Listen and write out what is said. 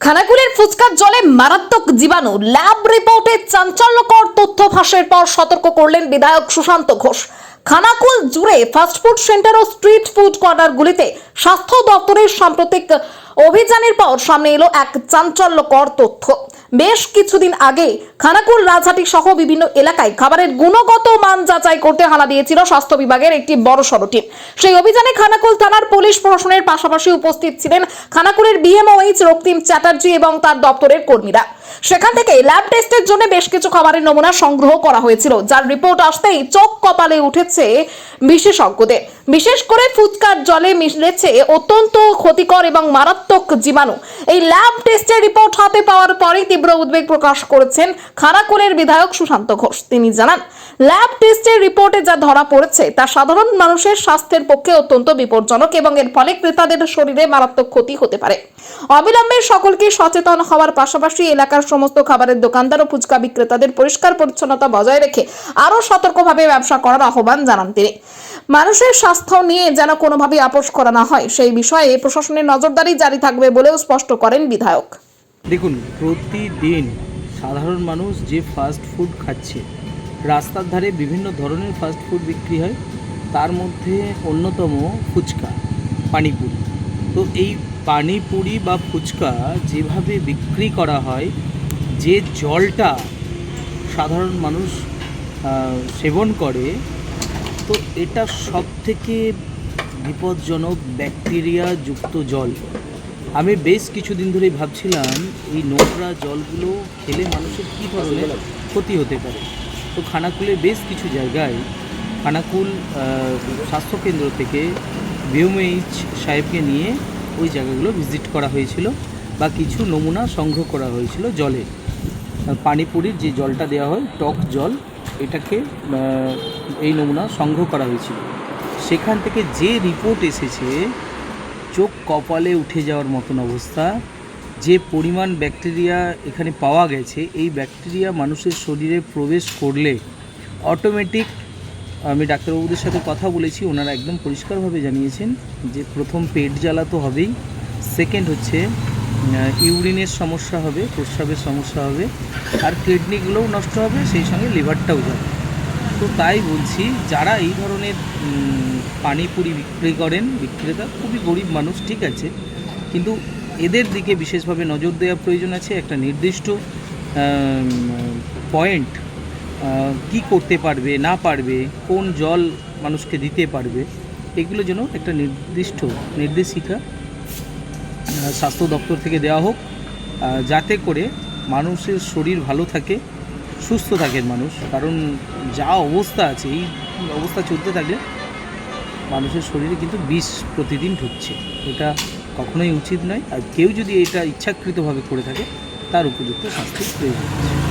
খানাকুলের ফুচকার জলে মারাত্মক জীবাণু, ল্যাব রিপোর্টে চাঞ্চল্যকর তথ্য ফাঁসের পর সতর্ক করলেন বিধায়ক সুশান্ত ঘোষ। খানাকুল জুড়ে ফাস্টফুড সেন্টার ও স্ট্রিট ফুড কর্নারগুলিতে স্বাস্থ্য দপ্তরের সাম্প্রতিক অভিযানের পর সামনে এলো এক চাঞ্চল্যকর তথ্য। বেশ কিছুদিন আগে খানাকুল, রাজহাটি সহ বিভিন্ন এলাকায় খাবারের গুণগত মান যাচাই করতে হানা দিয়েছিল স্বাস্থ্য বিভাগের একটি বড়সড় টিম। সেই অভিযানে খানাকুল থানার পুলিশ প্রশাসনের পাশাপাশি উপস্থিত ছিলেন খানাকুলের বিএমওএইচ রক্তিম চ্যাটার্জি এবং তার দপ্তরের কর্মীরা। সেখান থেকে ল্যাব টেস্টের জন্য বেশ কিছু খাবারের নমুনা সংগ্রহ করা হয়েছিল, যার রিপোর্ট আসতেই চোখ কপালে উঠেছে বিশেষজ্ঞদের। বিশেষ করে ফুচকার জলে মিলেছে অত্যন্ত ক্ষতিকর এবং মারাত্মক জীবাণু। এই ল্যাব টেস্টের রিপোর্ট হাতে পাওয়ার পরে তীব্র উদ্বেগ প্রকাশ করেছেন খানাকুলের বিধায়ক সুশান্ত ঘোষ। তিনি জানান, ল্যাব টেস্টের রিপোর্টে যা ধরা পড়েছে তা সাধারণ মানুষের স্বাস্থ্যের পক্ষে অত্যন্ত বিপজ্জনক এবং এর ফলে ক্রেতাদের শরীরে মারাত্মক ক্ষতি হতে পারে। অবিলম্বে সকলকে সচেতন হওয়ার পাশাপাশি এলাকার সমস্ত খাবারের দোকানদার ও ফুচকা বিক্রেতাদের পরিষ্কার পরিচ্ছন্নতা বজায় রেখে আরো সতর্কভাবে ব্যবসা করার আহ্বান জানান তিনি। মানুষের স্বাস্থ্য নিয়ে যেন কোনোভাবে আপোষ করা না হয়, সেই বিষয়ে প্রশাসনের নজরদারি জারি থাকবে বলেও স্পষ্ট করেন বিধায়ক। দেখুন, প্রতিদিন সাধারণ মানুষ যে ফাস্ট ফুড খাচ্ছে, রাস্তার ধারে বিভিন্ন ধরনের ফাস্ট ফুড বিক্রি হয়, তার মধ্যে অন্যতম ফুচকা, পানিপুরি। তো এই পানিপুরি বা ফুচকা যেভাবে বিক্রি করা হয়, যে জলটা সাধারণ মানুষ সেবন করে, তো এটা সবথেকে বিপজ্জনক ব্যাকটেরিয়া যুক্ত জল। আমি বেশ কিছুদিন ধরেই ভাবছিলাম এই নোংরা জলগুলো খেলে মানুষের কী ধরনের ক্ষতি হতে পারে। তো খানাকুলে বেশ কিছু জায়গায় খানাকুল স্বাস্থ্যকেন্দ্র থেকে বিএমওএইচ সাহেবকে নিয়ে ওই জায়গাগুলো ভিজিট করা হয়েছিল বা কিছু নমুনা সংগ্রহ করা হয়েছিল জলে। পানিপুরির যে জলটা দেওয়া হয়, টক জল, এটাকে এই নমুনা সংগ্রহ করা হয়েছিল। সেখান থেকে যে রিপোর্ট এসেছে, চোখ কপালে উঠে যাওয়ার মতন অবস্থা। যে পরিমাণ ব্যাকটেরিয়া এখানে পাওয়া গেছে, এই ব্যাকটেরিয়া মানুষের শরীরে প্রবেশ করলে অটোমেটিক, আমি ডাক্তারবাবুদের সাথে কথা বলেছি, ওনারা একদম পরিষ্কারভাবে জানিয়েছেন যে প্রথম পেট জ্বালা তো হবেই, সেকেন্ড হচ্ছে ইউরিনের সমস্যা হবে, প্রস্রাবের সমস্যা হবে, আর কিডনিগুলোও নষ্ট হবে, সেই সঙ্গে লিভারটাও যাবে। তো তাই বলছি, যারা এই ধরনের পানিপুরি বিক্রি করেন, বিক্রেতা খুবই গরিব মানুষ, ঠিক আছে, কিন্তু এদের দিকে বিশেষভাবে নজর দেওয়া প্রয়োজন আছে। একটা নির্দিষ্ট পয়েন্ট, কি করতে পারবে না পারবে, কোন জল মানুষকে দিতে পারবে, এগুলো যেন একটা নির্দেশিকা স্বাস্থ্য দপ্তর থেকে দেওয়া হোক, যাতে করে মানুষের শরীর ভালো থাকে, সুস্থ থাকেন মানুষ। কারণ যা অবস্থা আছে, এই অবস্থা চলতে থাকলে মানুষের শরীরে কিন্তু বিষ প্রতিদিন ঢুকছে। এটা কখনোই উচিত নয়। আর কেউ যদি এটা ইচ্ছাকৃতভাবে করে থাকে, তার উপযুক্ত শাস্তির প্রয়োজন আছে।